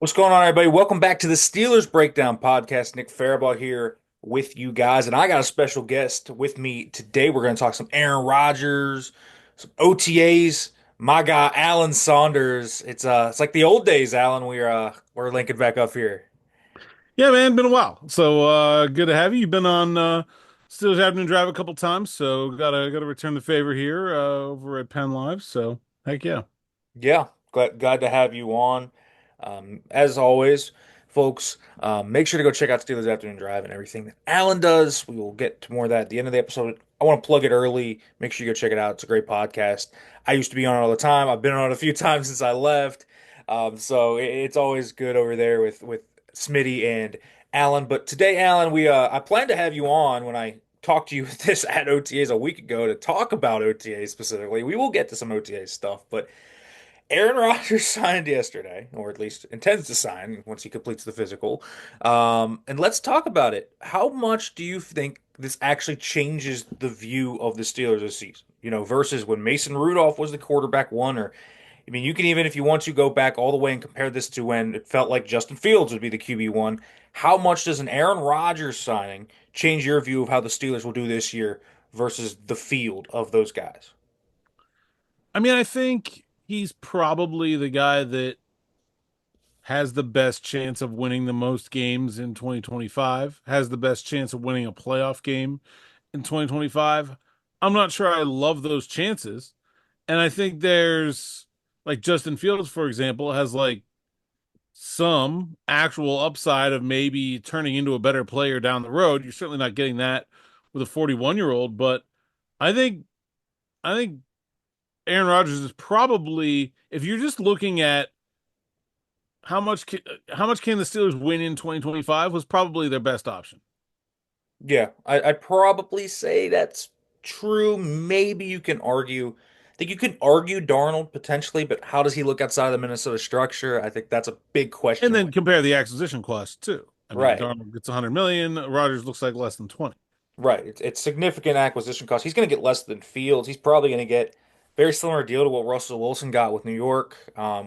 What's going on, everybody? Welcome back to the Steelers Breakdown Podcast. Nick Farabaugh here with you guys, and I got a special guest with me today. We're going to talk some Aaron Rodgers, some OTAs. My guy, Alan Saunders. It's like the old days, Alan. We're linking back up here. Yeah, man, been a while. So good to have you. You've been on Steelers Afternoon Drive a couple times, so gotta return the favor here over at Penn Live. So heck yeah. Yeah, glad to have you on. As always, folks, make sure to go check out Steelers Afternoon Drive and everything that Alan does. We will get to more of that at the end of the episode. I want to plug it early. Make sure you go check it out. It's a great podcast. I used to be on it all the time. I've been on it a few times since I left. So it's always good over there with Smitty and Alan. But today, Alan, we I plan to have you on when I talked to you with this at OTAs a week ago to talk about OTAs specifically. We will get to some OTA stuff, but Aaron Rodgers signed yesterday, or at least intends to sign once he completes the physical. And let's talk about it. How much do you think this actually changes the view of the Steelers this season? Versus when Mason Rudolph was the quarterback one, or I mean, you can even, if you want to, go back all the way and compare this to when it felt like Justin Fields would be the QB one. How much does an Aaron Rodgers signing change your view of how the Steelers will do this year versus the field of those guys? I mean, I think he's probably the guy that has the best chance of winning the most games in 2025, has the best chance of winning a playoff game in 2025. I'm not sure I love those chances. And I think there's like Justin Fields, for example, has like some actual upside of maybe turning into a better player down the road. You're certainly not getting that with a 41-year-old, but I think I think Aaron Rodgers is probably, if you're just looking at how much can the Steelers win in 2025, was probably their best option. Yeah, I'd probably say that's true. Maybe you can argue. I think you can argue Darnold potentially, but how does he look outside of the Minnesota structure? I think that's a big And question then mark. compare the acquisition cost too. I mean, Right, Darnold gets 100 million, Rodgers looks like less than 20. right. It's significant acquisition cost. He's going to get less than Fields. He's probably going to get very similar deal to what Russell Wilson got with New York,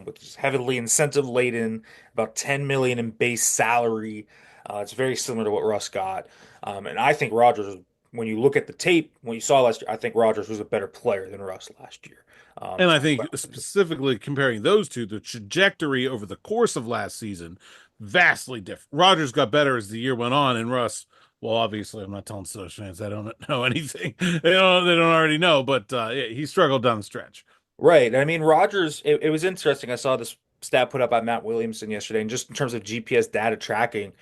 which is heavily incentive laden, about 10 million in base salary. It's very similar to what Russ got. And I think Rodgers, when you look at the tape, when you saw last year, I think Rodgers was a better player than Russ last year. And I Talk think about specifically comparing those two, the trajectory over the course of last season, vastly different. Rodgers got better as the year went on, and Russ, well, obviously, I'm not telling Steelers fans I don't know anything. They don't already know, but yeah, he struggled down the stretch. right. I mean, Rodgers, it was interesting. I saw this stat put up by Matt Williamson yesterday, and just in terms of GPS data tracking,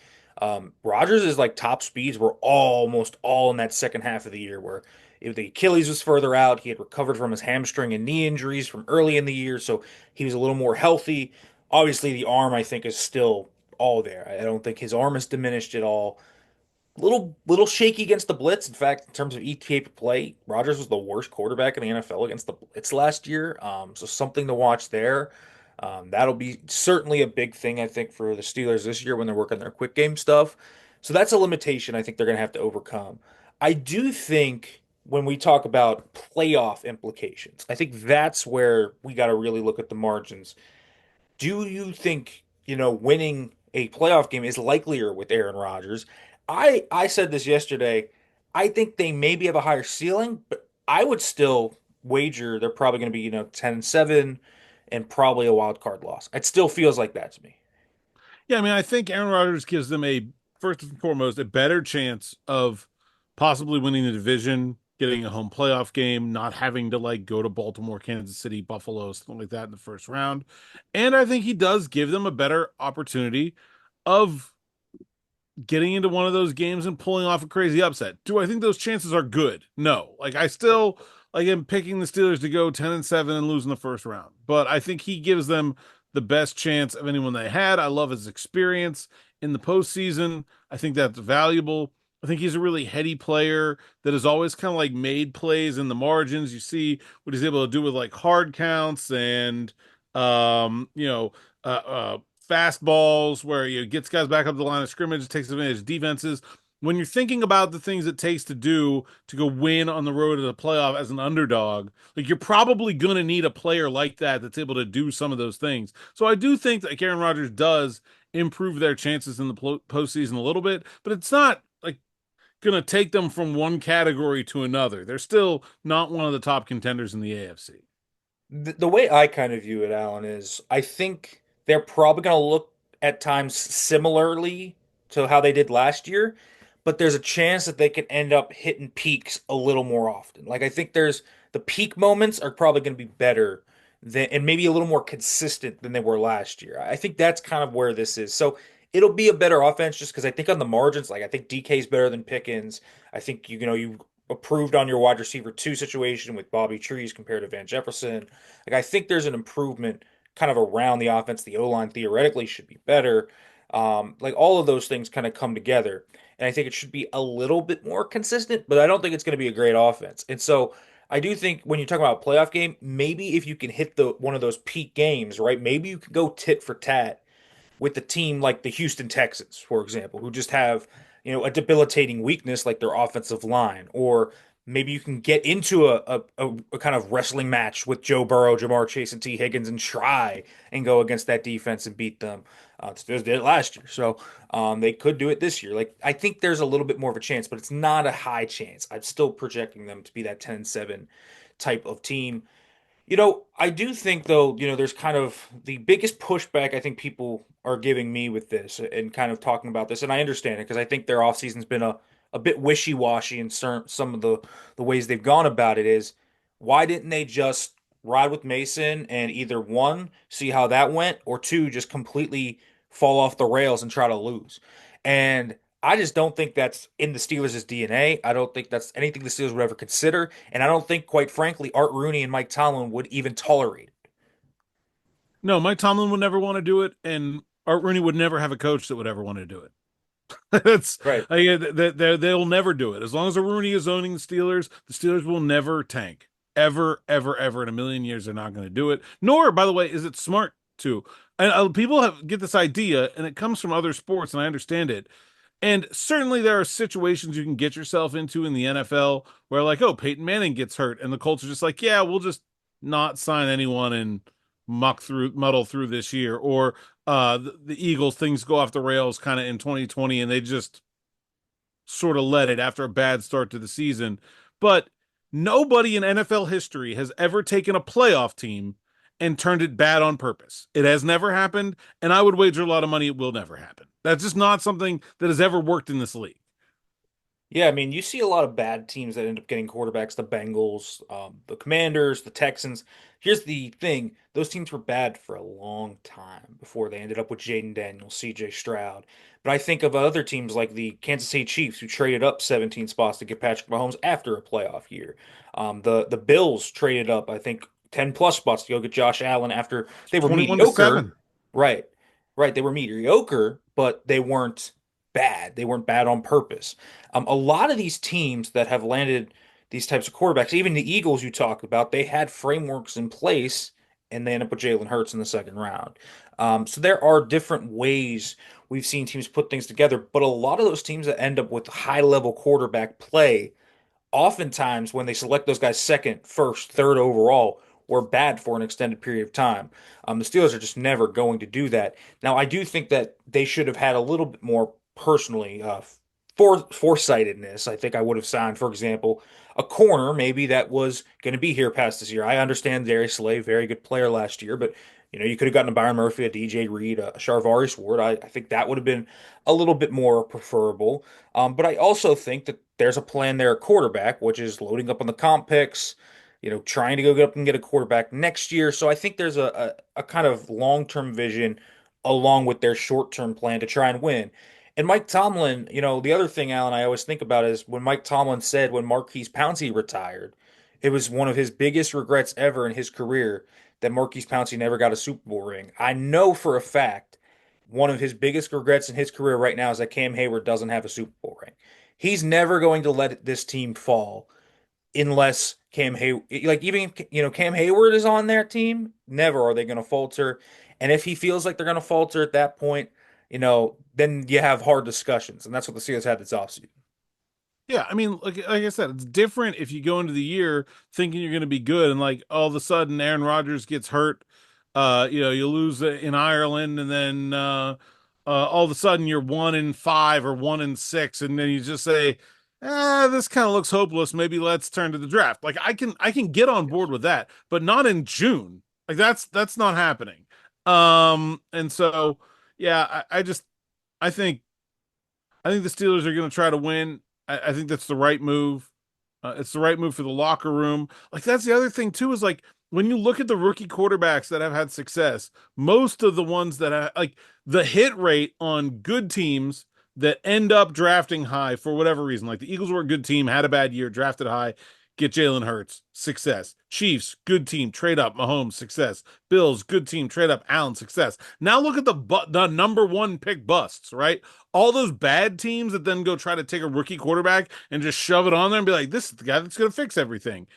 Rodgers is like top speeds were almost all in that second half of the year, where if the Achilles was further out, he had recovered from his hamstring and knee injuries from early in the year, so he was a little more healthy. Obviously, the arm, I think, is still all there. I don't think his arm is diminished at all. Little shaky against the blitz. In fact, in terms of EPA per play, Rodgers was the worst quarterback in the NFL against the blitz last year. So something to watch there. That'll be certainly a big thing, I think, for the Steelers this year when they're working their quick game stuff. So that's a limitation I think they're going to have to overcome. I do think when we talk about playoff implications, I think that's where we got to really look at the margins. Do you think, winning a playoff game is likelier with Aaron Rodgers? I said this yesterday. I think they maybe have a higher ceiling, but I would still wager they're probably going to be, 10-7 and probably a wild card loss. It still feels like that to me. Yeah, I mean, I think Aaron Rodgers gives them a first and foremost a better chance of possibly winning the division, getting a home playoff game, not having to like go to Baltimore, Kansas City, Buffalo, something like that in the first round. And I think he does give them a better opportunity of getting into one of those games and pulling off a crazy upset. Do I think those chances are good? No. Like I still like am picking the Steelers to go 10-7 and lose in the first round. But I think he gives them the best chance of anyone they had. I love his experience in the postseason. I think that's valuable. I think he's a really heady player that has always kind of like made plays in the margins. You see what he's able to do with like hard counts and you know, fastballs where he gets guys back up the line of scrimmage, takes advantage of defenses. when you're thinking about the things it takes to do to go win on the road to the playoff as an underdog, like you're probably going to need a player like that that's able to do some of those things. So I do think that Aaron Rodgers does improve their chances in the postseason a little bit, but it's not like going to take them from one category to another. They're still not one of the top contenders in the AFC. The way I kind of view it, Alan, is I think they're probably going to look at times similarly to how they did last year, but there's a chance that they could end up hitting peaks a little more often. Like I think there's the peak moments are probably going to be better than and maybe a little more consistent than they were last year. I think that's kind of where this is. So it'll be a better offense just because I think on the margins, like I think DK's better than Pickens. I think you approved on your wide receiver two situation with Bobby Trees compared to Van Jefferson. Like I think there's an improvement kind of around the offense. The O line theoretically should be better. Like all of those things kind of come together, and I think it should be a little bit more consistent. But I don't think it's going to be a great offense. And so I do think when you talk about a playoff game, maybe if you can hit the one of those peak games, right? Maybe you could go tit for tat with the team like the Houston Texans, for example, who just have, a debilitating weakness like their offensive line, or maybe you can get into a kind of wrestling match with Joe Burrow, Jamar Chase, and T. Higgins and try and go against that defense and beat them. They did it last year, so they could do it this year. Like I think there's a little bit more of a chance, but it's not a high chance. I'm still projecting them to be that 10-7 type of team. I do think though, there's kind of the biggest pushback I think people are giving me with this and kind of talking about this, and I understand it because I think their offseason's been a bit wishy-washy in some of the ways they've gone about it is why didn't they just ride with Mason and either one, see how that went, or two, just completely fall off the rails and try to lose. And I just don't think that's in the Steelers' DNA. I don't think that's anything the Steelers would ever consider. And I don't think, quite frankly, Art Rooney and Mike Tomlin would even tolerate it. No, Mike Tomlin would never want to do it, and Art Rooney would never have a coach that would ever want to do it. That's Right. they'll never do it. As long as Rooney is owning the Steelers will never tank. Ever, ever, ever in a million years, they're not going to do it. Nor, by the way, is it smart to. And people get this idea, and it comes from other sports, and I understand it. And certainly there are situations you can get yourself into in the NFL where, like, oh, Peyton Manning gets hurt, and the Colts are just like, yeah, we'll just not sign anyone and muddle through this year. Or the Eagles, things go off the rails kind of in 2020, and they just sort of let it after a bad start to the season. But nobody in NFL history has ever taken a playoff team and turned it bad on purpose. It has never happened, and I would wager a lot of money it will never happen. That's just not something that has ever worked in this league. Yeah, I mean, you see a lot of bad teams that end up getting quarterbacks, the Bengals, the Commanders, the Texans. Here's the thing, those teams were bad for a long time before they ended up with Jaden Daniels, CJ Stroud. But I think of other teams like the Kansas City Chiefs who traded up 17 spots to get Patrick Mahomes after a playoff year. The Bills traded up, I think, 10 plus spots to go get Josh Allen after they were 21 to mediocre. 7. Right. Right. They were mediocre, but they weren't bad. They weren't bad on purpose. A lot of these teams that have landed these types of quarterbacks, even the Eagles you talked about, they had frameworks in place and they end up with Jalen Hurts in the second round. So there are different ways we've seen teams put things together, but a lot of those teams that end up with high level quarterback play oftentimes when they select those guys second, first, third overall, were bad for an extended period of time. The Steelers are just never going to do that. Now, I do think that they should have had a little bit more personally foresightedness. I think I would have signed, for example, a corner maybe that was going to be here past this year. I understand Darius Slay, very good player last year, but you could have gotten a Byron Murphy, a DJ Reed, a Charvarius Ward. I think that would have been a little bit more preferable. But I also think that there's a plan there at quarterback, which is loading up on the comp picks, trying to go get up and get a quarterback next year. So I think there's a kind of long-term vision along with their short-term plan to try and win. And Mike Tomlin, the other thing, Alan, I always think about is when Mike Tomlin said when Marquise Pouncey retired, it was one of his biggest regrets ever in his career that Marquise Pouncey never got a Super Bowl ring. I know for a fact one of his biggest regrets in his career right now is that Cam Hayward doesn't have a Super Bowl ring. He's never going to let this team fall unless Cam Hay like even Cam Hayward is on their team. Never are they going to falter. And if he feels like they're going to falter at that point, then you have hard discussions, and that's what the Steelers had this offseason. Yeah, I mean, like I said, it's different if you go into the year thinking you're going to be good, and like all of a sudden Aaron Rodgers gets hurt. You lose in Ireland, and then all of a sudden you're 1-5 or 1-6, and then you just say, this kind of looks hopeless. Maybe let's turn to the draft." Like I can get on board with that, but not in June. Like that's not happening. And so yeah, I think I think the Steelers are going to try to win. I think that's the right move. It's the right move for the locker room. Like that's the other thing too is like when you look at the rookie quarterbacks that have had success, most of the ones that have like the hit rate on good teams that end up drafting high for whatever reason, like the Eagles were a good team, had a bad year, drafted high, get Jalen Hurts, success. Chiefs, good team, trade up, Mahomes, success. Bills, good team, trade up, Allen, success. Now look at the number one pick busts, right? All those bad teams that then go try to take a rookie quarterback and just shove it on there and be like, this is the guy that's going to fix everything.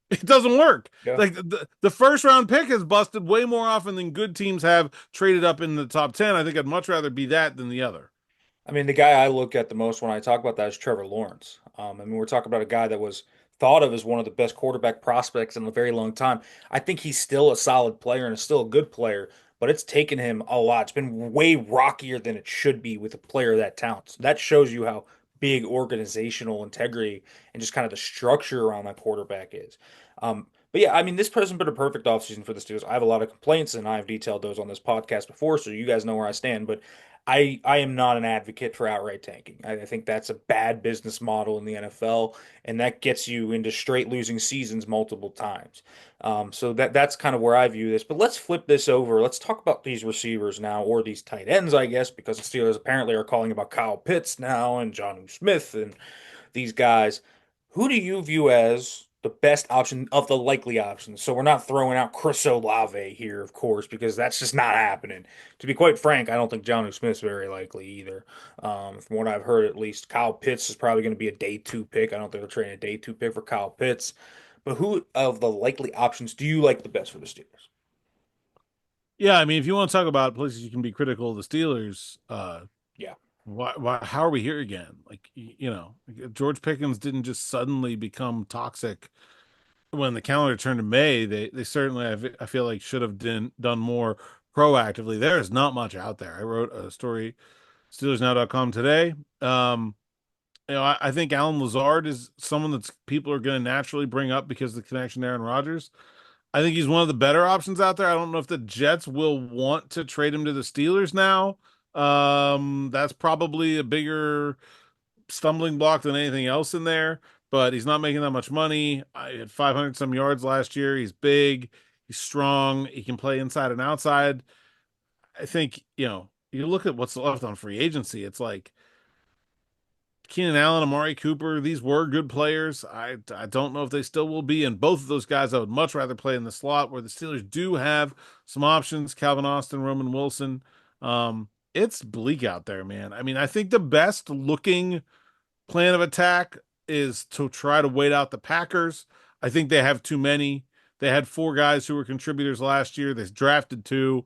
It doesn't work. Yeah. Like the first round pick has busted way more often than good teams have traded up in the top 10. I think I'd much rather be that than the other. I mean, the guy I look at the most when I talk about that is Trevor Lawrence. I mean, we're talking about a guy that was thought of as one of the best quarterback prospects in a very long time. I think he's still a solid player and is still a good player, but it's taken him a lot. It's been way rockier than it should be with a player of that talent. So that shows you how big organizational integrity and just kind of the structure around that quarterback is. But yeah, I mean, this hasn't been a perfect offseason for the Steelers. I have a lot of complaints, and I've detailed those on this podcast before, so you guys know where I stand. But I am not an advocate for outright tanking. I think that's a bad business model in the NFL, and that gets you into straight losing seasons multiple times. So that's kind of where I view this. But let's flip this over. Let's talk about these receivers now, or these tight ends, I guess, because the Steelers apparently are calling about Kyle Pitts now and Jonnu Smith and these guys. Who do you view as the best option of the likely options? So we're not throwing out Chris Olave here, of course, because that's just not happening. To be quite frank, I don't think Jonnu Smith's very likely either. From what I've heard, at least, Kyle Pitts is probably going to be a day two pick. I don't think they're trading a day two pick for Kyle Pitts. But who of the likely options do you like the best for the Steelers? Yeah, I mean, if you want to talk about places you can be critical of the Steelers, Yeah. how are we here again? Like, George Pickens didn't just suddenly become toxic when the calendar turned to May. They certainly, I feel like, should have done more proactively. There is not much out there. I wrote a story, SteelersNow.com today. I think Alan Lazard is someone that people are going to naturally bring up because of the connection to Aaron Rodgers. I think he's one of the better options out there. I don't know if the Jets will want to trade him to the Steelers now. That's probably a bigger stumbling block than anything else in there, but he's not making that much money. I had 500 some yards last year. He's big, he's strong, he can play inside and outside. I think, you look at what's left on free agency, it's like Keenan Allen, Amari Cooper, these were good players. I don't know if they still will be. And both of those guys, I would much rather play in the slot where the Steelers do have some options. Calvin Austin, Roman Wilson. It's bleak out there, man. I mean, I think the best looking plan of attack is to try to wait out the Packers. I think they have too many. They had four guys who were contributors last year. They drafted two.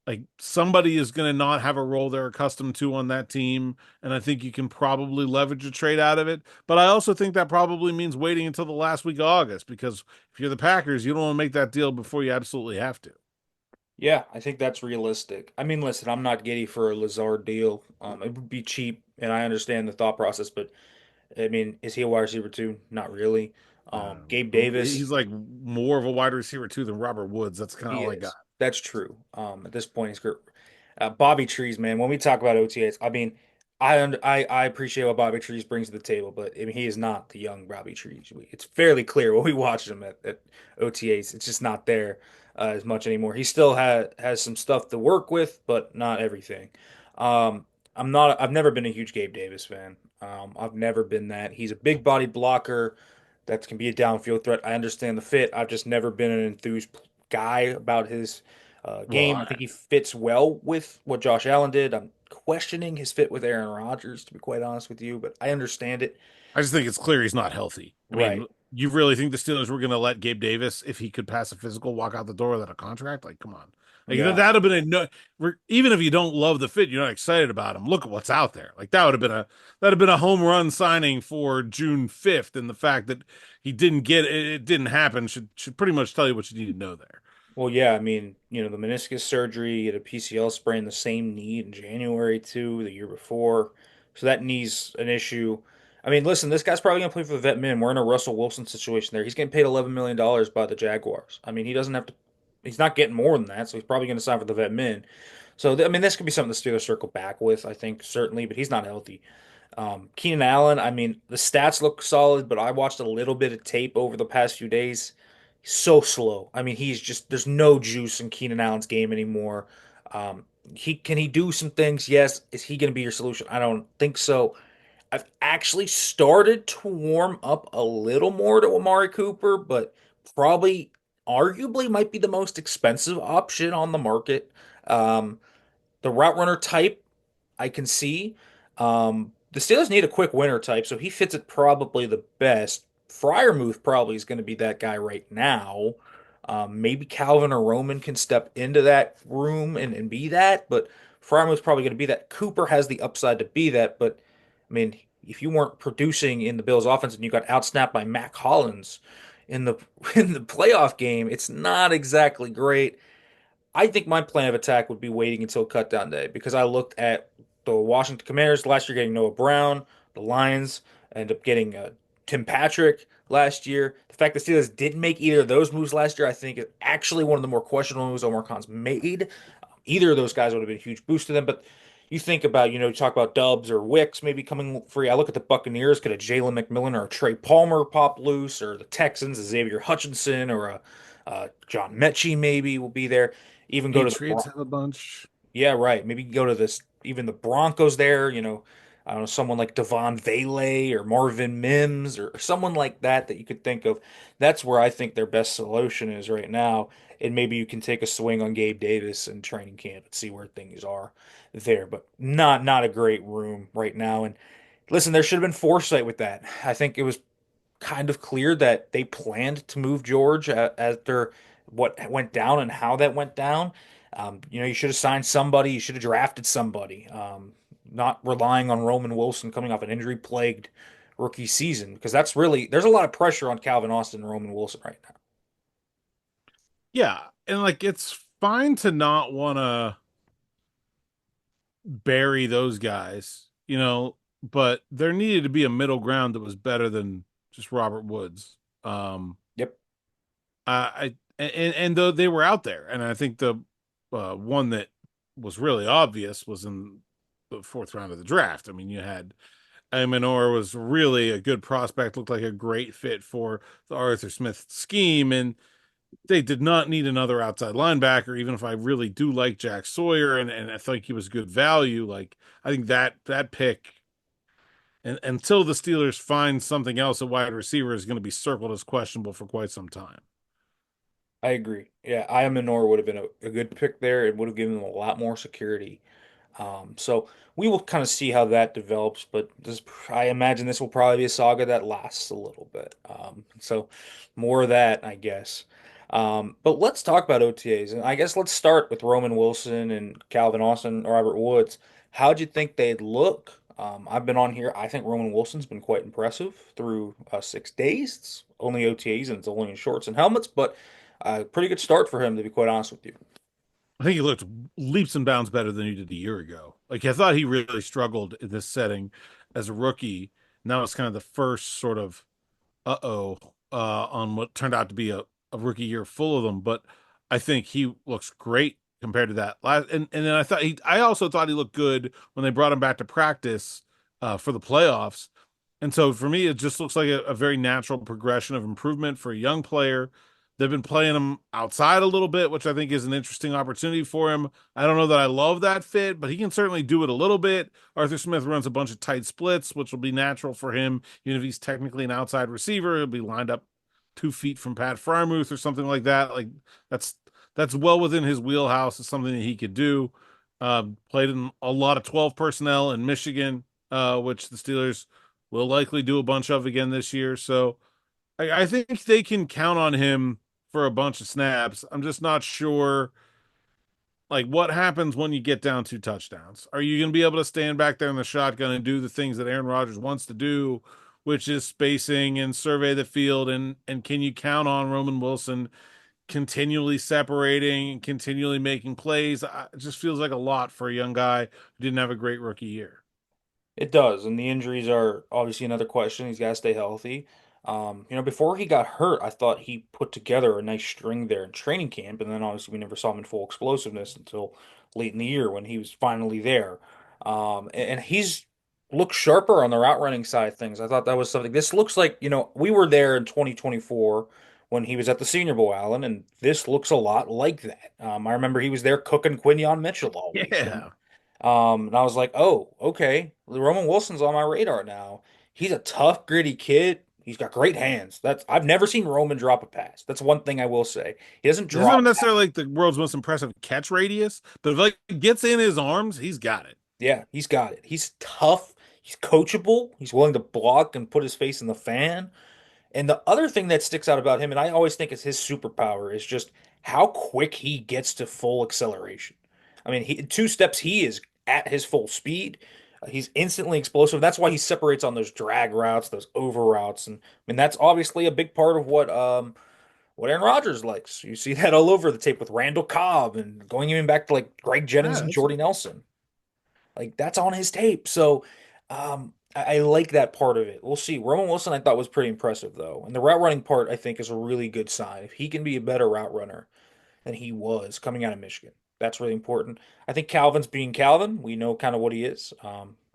Like somebody is going to not have a role they're accustomed to on that team, and I think you can probably leverage a trade out of it. But I also think that probably means waiting until the last week of August because if you're the Packers, you don't want to make that deal before you absolutely have to. Yeah, I think that's realistic. I mean, listen, I'm not giddy for a Lazard deal. It would be cheap, and I understand the thought process, but I mean, is he a wide receiver too? Not really. Gabe Davis, He's like more of a wide receiver too than Robert Woods. That's kind of he all I got. is. That's true. At this point, he's great. Bobby Trees, man. When we talk about OTAs, I mean, I appreciate what Bobby Trees brings to the table, but I mean, he is not the young Bobby Trees. It's fairly clear when we watch him at OTAs. It's just not there as much anymore. He still has some stuff to work with, but not everything. I'm not. I've never been a huge Gabe Davis fan. I've never been that. He's a big body blocker that can be a downfield threat. I understand the fit. I've just never been an enthused guy about his Well, game. I think he fits well with what Josh Allen did. I'm questioning his fit with Aaron Rodgers, to be quite honest with you, but I understand it. I just think it's clear he's not healthy. I Right. mean, you really think the Steelers were going to let Gabe Davis, if he could pass a physical, walk out the door without a contract? Like, come on. Like Yeah. that'd have been a no. Even if you don't love the fit, you're not excited about him. Look at what's out there. Like that'd have been a home run signing for June 5th, and the fact that he didn't get it, it didn't happen should pretty much tell you what you need to know there. Well, yeah, I mean, the meniscus surgery, he had a PCL sprain, the same knee in January too, the year before. So that knee's an issue. I mean, listen, this guy's probably gonna play for the vet min. We're in a Russell Wilson situation there. He's getting paid $11 million by the Jaguars. I mean, he doesn't have to. He's not getting more than that, so he's probably gonna sign for the vet min. So I mean, this could be something the Steelers circle back with, I think, certainly, but he's not healthy. Keenan Allen, I mean, the stats look solid, but I watched a little bit of tape over the past few days. He's so slow. I mean, there's no juice in Keenan Allen's game anymore. Can he do some things? Yes. Is he going to be your solution? I don't think so. I've actually started to warm up a little more to Amari Cooper, but probably, arguably, might be the most expensive option on the market. Um, the route runner type I can see. The Steelers need a quick winner type, so he fits it probably the best. Fryermuth probably is going to be that guy right now. Maybe Calvin or Roman can step into that room and be that, but Fryermuth's probably going to be that. Cooper has the upside to be that, but I mean, if you weren't producing in the Bills' offense and you got outsnapped by Mac Hollins in the in the playoff game, it's not exactly great. I think my plan of attack would be waiting until cutdown day because I looked at the Washington Commanders last year getting Noah Brown, the Lions ended up getting Tim Patrick last year. The fact the Steelers didn't make either of those moves last year, I think, is actually one of the more questionable moves Omar Khan's made. Either of those guys would have been a huge boost to them, but you think about, you talk about Dubs or Wicks maybe coming free. I look at the Buccaneers, could a Jalen McMillan or a Trey Palmer pop loose, or the Texans, a Xavier Hutchinson or a John Mechie maybe will be there. Even go to the Patriots have a bunch. Yeah, right. Maybe go to this even the Broncos there, I don't know, someone like Devon Vele or Marvin Mims or someone like that you could think of. That's where I think their best solution is right now. And maybe you can take a swing on Gabe Davis in training camp and see where things are there. But not a great room right now. And listen, there should have been foresight with that. I think it was kind of clear that they planned to move George after what went down and how that went down. You should have signed somebody. You should have drafted somebody. Not relying on Roman Wilson coming off an injury-plagued rookie season because there's a lot of pressure on Calvin Austin and Roman Wilson right now. Yeah, and like it's fine to not want to bury those guys, but there needed to be a middle ground that was better than just Robert Woods. Yep, And though they were out there, and I think the one that was really obvious was in the fourth round of the draft. I mean, you had Amenor was really a good prospect, looked like a great fit for the Arthur Smith scheme, and they did not need another outside linebacker, even if I really do like Jack Sawyer and I think he was good value. Like I think that pick and until the Steelers find something else at wide receiver is going to be circled as questionable for quite some time. I agree. Yeah, Iowa would have been a good pick there. It would have given them a lot more security. So we will kind of see how that develops, but I imagine this will probably be a saga that lasts a little bit. So more of that, I guess. But let's talk about OTAs, and I guess let's start with Roman Wilson and Calvin Austin, Robert Woods. How'd you think they'd look? I've been on here. I think Roman Wilson's been quite impressive through 6 days. It's only OTAs and it's only in shorts and helmets, but pretty good start for him, to be quite honest with you. I think he looked leaps and bounds better than he did a year ago. Like I thought he really struggled in this setting as a rookie. Now it's kind of the first sort of uh-oh on what turned out to be a rookie year full of them. But I think he looks great compared to that last. And then I also thought he looked good when they brought him back to practice for the playoffs. And so for me, it just looks like a very natural progression of improvement for a young player. They've been playing him outside a little bit, which I think is an interesting opportunity for him. I don't know that I love that fit, but he can certainly do it a little bit. Arthur Smith runs a bunch of tight splits, which will be natural for him. Even if he's technically an outside receiver, he'll be lined up 2 feet from Pat Frymuth or something like that. Like that's that's well within his wheelhouse. It's something that he could do. Played in a lot of 12 personnel in Michigan, which the Steelers will likely do a bunch of again this year. So I think they can count on him for a bunch of snaps. I'm just not sure Like, what happens when you get down 2 touchdowns? Are you going to be able to stand back there in the shotgun and do the things that Aaron Rodgers wants to do, which is spacing and survey the field? And can you count on Roman Wilson continually separating and continually making plays? It just feels like a lot for a young guy who didn't have a great rookie year. It does, and the injuries are obviously another question. He's got to stay healthy. Before he got hurt, I thought he put together a nice string there in training camp, and then obviously we never saw him in full explosiveness until late in the year when he was finally there. And he's looked sharper on the route running side of things. I thought that was something. This looks like, we were there in 2024 when he was at the Senior Bowl, Allen, and this looks a lot like that. I remember he was there cooking Quinion Mitchell all week. Yeah. And I was like, oh, okay. Roman Wilson's on my radar now. He's a tough, gritty kid. He's got great hands. I've never seen Roman drop a pass. That's one thing I will say. He doesn't He doesn't have drop. necessarily like the world's most impressive catch radius, but if like it gets in his arms, he's got it. Yeah, he's got it. He's tough. He's coachable. He's willing to block and put his face in the fan. And the other thing that sticks out about him, and I always think is his superpower, is just how quick he gets to full acceleration. I mean, 2 steps, he is at his full speed. He's instantly explosive. That's why he separates on those drag routes, those over routes, and I mean that's obviously a big part of what Aaron Rodgers likes. You see that all over the tape with Randall Cobb and going even back to like Greg Jennings Yeah, and that's Jordy Nelson. Like that's on his tape. So I like that part of it. We'll see. Roman Wilson I thought was pretty impressive though. And the route running part I think is a really good sign. If he can be a better route runner than he was coming out of Michigan, that's really important. I think Calvin's being Calvin. We know kind of what he is.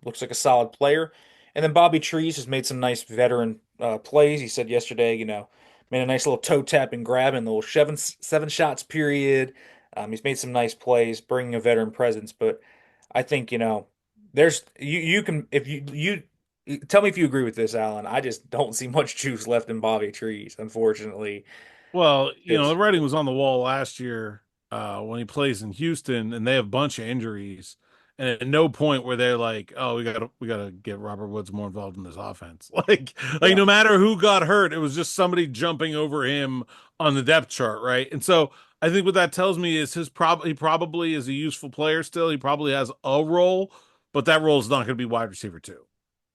Looks like a solid player. And then Bobby Trees has made some nice veteran plays. He said yesterday, made a nice little toe tap and grab in the little seven shots period. He's made some nice plays, bringing a veteran presence. But I think, there's you can if you tell me if you agree with this, Alan. I just don't see much juice left in Bobby Trees, unfortunately. well, It's the writing was on the wall last year when he plays in Houston, and they have a bunch of injuries. And at no point were they like, "Oh, we gotta get Robert Woods more involved in this offense." Like yeah, no matter who got hurt, it was just somebody jumping over him on the depth chart, right? And so I think what that tells me is he probably is a useful player still. He probably has a role, but that role is not going to be wide receiver too.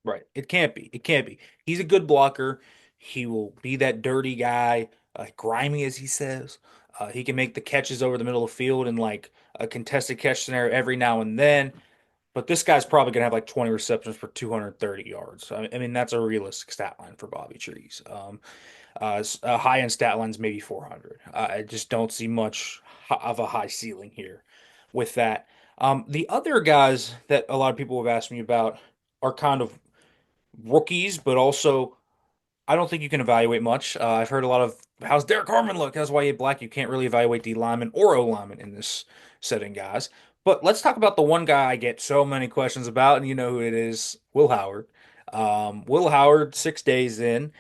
right. It can't be. It can't be. He's a good blocker. He will be that dirty guy, grimy as he says. He can make the catches over the middle of the field in like a contested catch scenario every now and then. But this guy's probably going to have like 20 receptions for 230 yards. I mean, that's a realistic stat line for Bobby Trees. High end stat line's maybe 400. I just don't see much of a high ceiling here with that. The other guys that a lot of people have asked me about are kind of rookies, but also I don't think you can evaluate much. I've heard a lot of how's Derek Harmon look? That's why you black. You can't really evaluate D lineman or O lineman in this setting, guys. But let's talk about the one guy I get so many questions about, and you know who it is, Will Howard. Will Howard, 6 days in.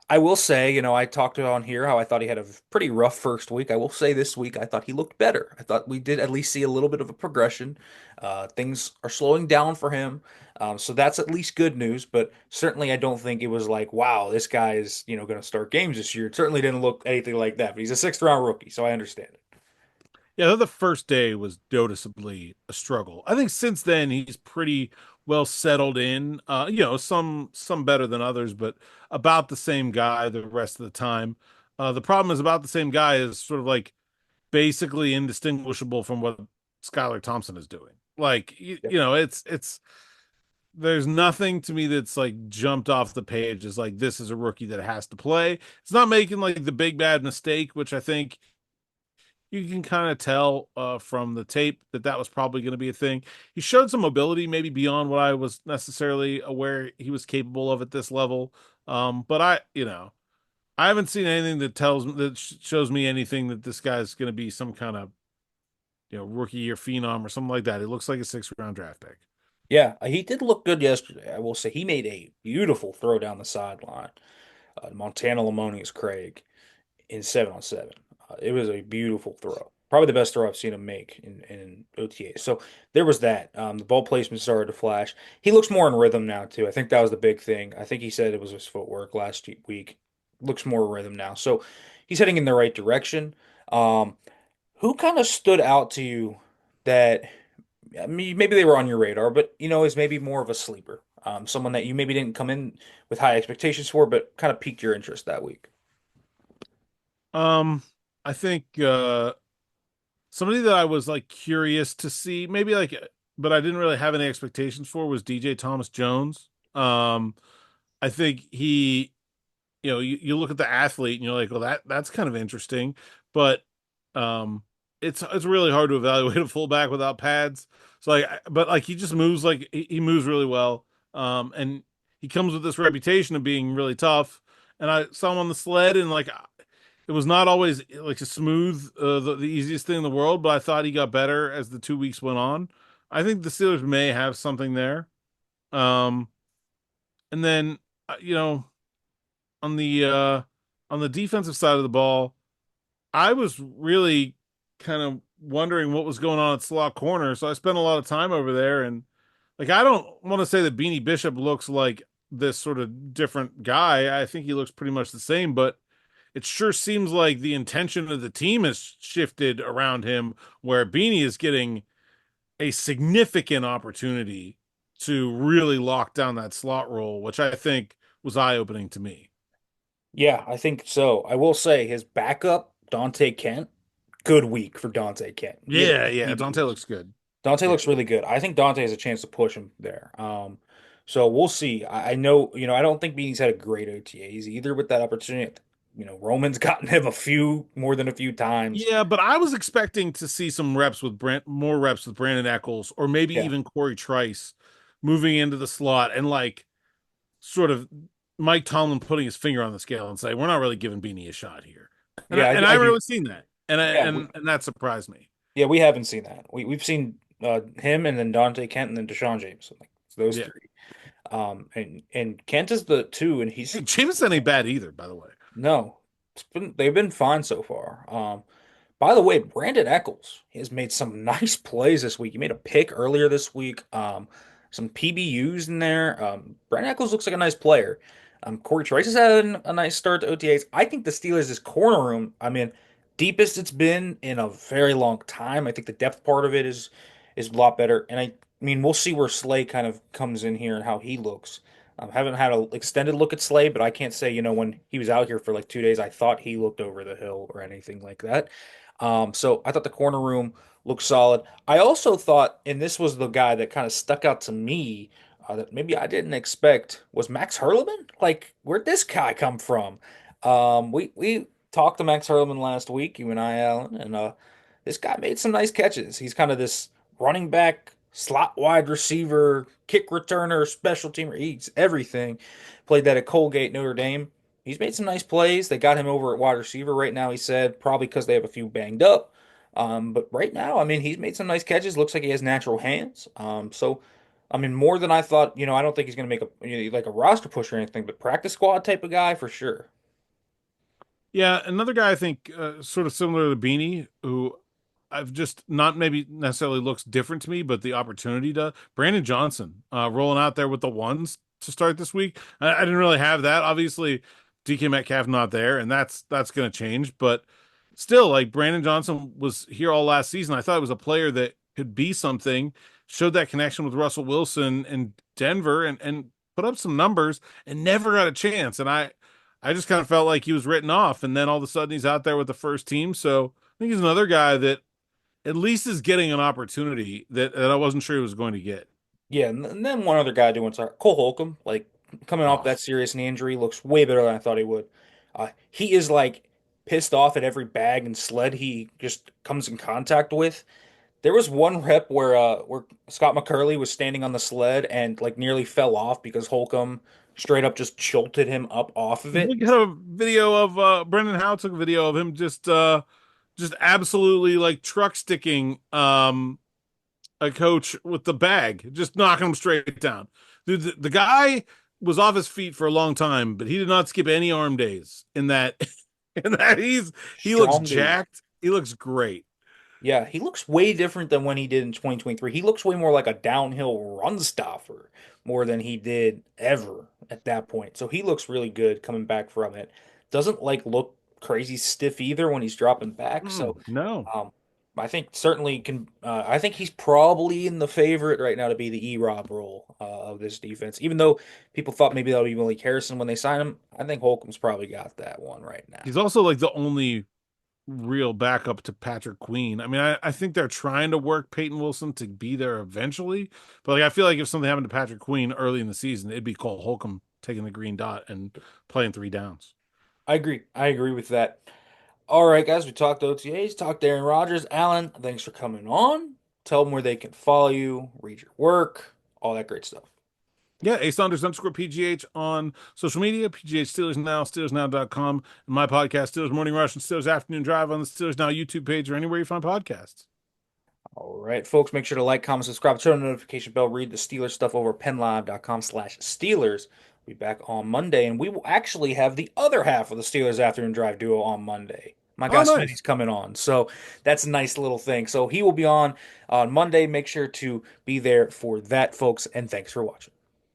I will say, I talked on here how I thought he had a pretty rough first week. I will say this week I thought he looked better. I thought we did at least see a little bit of a progression. Things are slowing down for him. So that's at least good news, but certainly I don't think it was like, wow, this guy is, going to start games this year. It certainly didn't look anything like that, but he's a sixth round rookie, so I understand it. Yeah, the first day was noticeably a struggle. I think since then he's pretty well settled in. Some better than others, but about the same guy the rest of the time. The problem is about the same guy is sort of like basically indistinguishable from what Skylar Thompson is doing. Like Yep. it's there's nothing to me that's like jumped off the page as like this is a rookie that has to play. It's not making like the big bad mistake, which I think you can kind of tell from the tape that that was probably going to be a thing. He showed some mobility, maybe beyond what I was necessarily aware he was capable of at this level. But I haven't seen anything that shows me anything that this guy's going to be some kind of rookie year phenom or something like that. It looks like a 6th round draft pick. Yeah, he did look good yesterday. I will say he made a beautiful throw down the sideline. Montana Lamonius Craig in 7-on-7. It was a beautiful throw. Probably the best throw I've seen him make in OTA. So there was that. The ball placement started to flash. He looks more in rhythm now, too. I think that was the big thing. I think he said it was his footwork last week. Looks more rhythm now. So he's heading in the right direction. Who kind of stood out to you that I mean, maybe they were on your radar, but is maybe more of a sleeper. Someone that you maybe didn't come in with high expectations for, but kind of piqued your interest that week. Um, I think somebody that I was like curious to see, maybe like, but I didn't really have any expectations for was DJ Thomas Jones. I think you look at the athlete and you're like, well, that's kind of interesting, but um, it's really hard to evaluate a fullback without pads. So like, but like he just moves like he moves really well, and he comes with this reputation of being really tough. And I saw him on the sled, and like it was not always like a smooth, the easiest thing in the world, but I thought he got better as the 2 weeks went on. I think the Steelers may have something there. Um, and then you know on the uh on the defensive side of the ball, I was really kind of wondering what was going on at slot corner, so I spent a lot of time over there. And like I don't want to say that Beanie Bishop looks like this sort of different guy. I think he looks pretty much the same, but it sure seems like the intention of the team has shifted around him, where Beanie is getting a significant opportunity to really lock down that slot role, which I think was eye-opening to me. Yeah, I think so. I will say his backup, Dante Kent, good week for Dante Kent. He had Yeah, yeah, Dante DBs. looks good. Dante Yeah. looks really good. I think Dante has a chance to push him there. So we'll see. I know, I don't think Beanie's had a great OTAs either with that opportunity. Roman's gotten him more than a few times. Yeah, but I was expecting to see some reps with more reps with Brandon Eccles, or maybe Yeah. even Corey Trice moving into the slot, and like sort of Mike Tomlin putting his finger on the scale and say, "We're not really giving Beanie a shot here," and Yeah, I I haven't do. really seen that, and Yeah, that surprised me. we haven't seen that. We've seen him and then Dante Kent and then Deshaun James. Like it's those Yeah, three. And Kent is the two, and hey, he's Jameson ain't bad either, by the way. no, they've been fine so far. By the way, Brandon Eccles has made some nice plays this week. He made a pick earlier this week. Some PBUs in there. Brandon Eccles looks like a nice player. Corey Trice has had a nice start to OTAs. I think the Steelers' corner room, I mean, deepest it's been in a very long time. I think the depth part of it is a lot better. And I mean, we'll see where Slay kind of comes in here and how he looks. Haven't had an extended look at Slay, but I can't say, when he was out here for like 2 days, I thought he looked over the hill or anything like that. So I thought the corner room looked solid. I also thought, and this was the guy that kind of stuck out to me, that maybe I didn't expect, was Max Hurleman. Like, where'd this guy come from? We talked to Max Hurleman last week, you and I, Alan, and this guy made some nice catches. He's kind of this running back, slot wide receiver, kick returner, special teamer. He's everything. Played that at Colgate, Notre Dame. He's made some nice plays. They got him over at wide receiver right now, he said, probably because they have a few banged up. But right now, I mean, he's made some nice catches. Looks like he has natural hands. So, I mean, more than I thought. I don't think he's going to make like a roster push or anything, but practice squad type of guy for sure. Yeah, another guy I think sort of similar to Beanie, who I've just not maybe necessarily looks different to me, but the opportunity to Brandon Johnson rolling out there with the ones to start this week. I didn't really have that. Obviously, DK Metcalf not there, and that's going to change. But still, like Brandon Johnson was here all last season. I thought it was a player that could be something. Showed that connection with Russell Wilson in Denver, and put up some numbers, and never got a chance. And I just kind of felt like he was written off, and then all of a sudden he's out there with the first team. So I think he's another guy that at least is getting an opportunity that I wasn't sure he was going to get. Yeah, and then one other guy doing sorry, Cole Holcomb, like coming off Oh, that serious knee injury, looks way better than I thought he would. He is like pissed off at every bag and sled he just comes in contact with. There was one rep where Scott McCurley was standing on the sled and like nearly fell off because Holcomb straight up just jolted him up off of it. we got a video of Brendan Howe took a video of him just absolutely like truck sticking a coach with the bag, just knocking him straight down. Dude, the guy was off his feet for a long time, but he did not skip any arm days in that. In that he looks Strong dude. jacked. He looks great. Yeah, he looks way different than when he did in 2023. He looks way more like a downhill run stopper more than he did ever at that point. So he looks really good coming back from it. Doesn't like look crazy stiff either when he's dropping back. So No. um I think certainly can. I think he's probably in the favorite right now to be the E-Rob role of this defense. Even though people thought maybe that would be Malik Harrison when they signed him, I think Holcomb's probably got that one right He's now. also like the only real backup to Patrick Queen. I mean, I think they're trying to work Peyton Wilson to be there eventually, but like I feel like if something happened to Patrick Queen early in the season, it'd be Cole Holcomb taking the green dot and playing three downs. I agree. I agree with that. All right, guys, we talked OTAs, talked Aaron Rodgers. Alan, thanks for coming on. Tell them where they can follow you, read your work, all that great stuff. Yeah, A Saunders underscore PGH on social media, PGH Steelers Now, SteelersNow.com, and my podcast, Steelers Morning Rush and Steelers Afternoon Drive on the Steelers Now YouTube page or anywhere you find podcasts. All right, folks, make sure to like, comment, subscribe, turn on the notification bell, read the Steelers stuff over at penlive.com/Steelers. We'll be back on Monday, and we will actually have the other half of the Steelers Afternoon Drive duo on Monday. My guy Oh, nice. Smitty's coming on, so that's a nice little thing. So he will be on Monday. Make sure to be there for that, folks, and thanks for watching.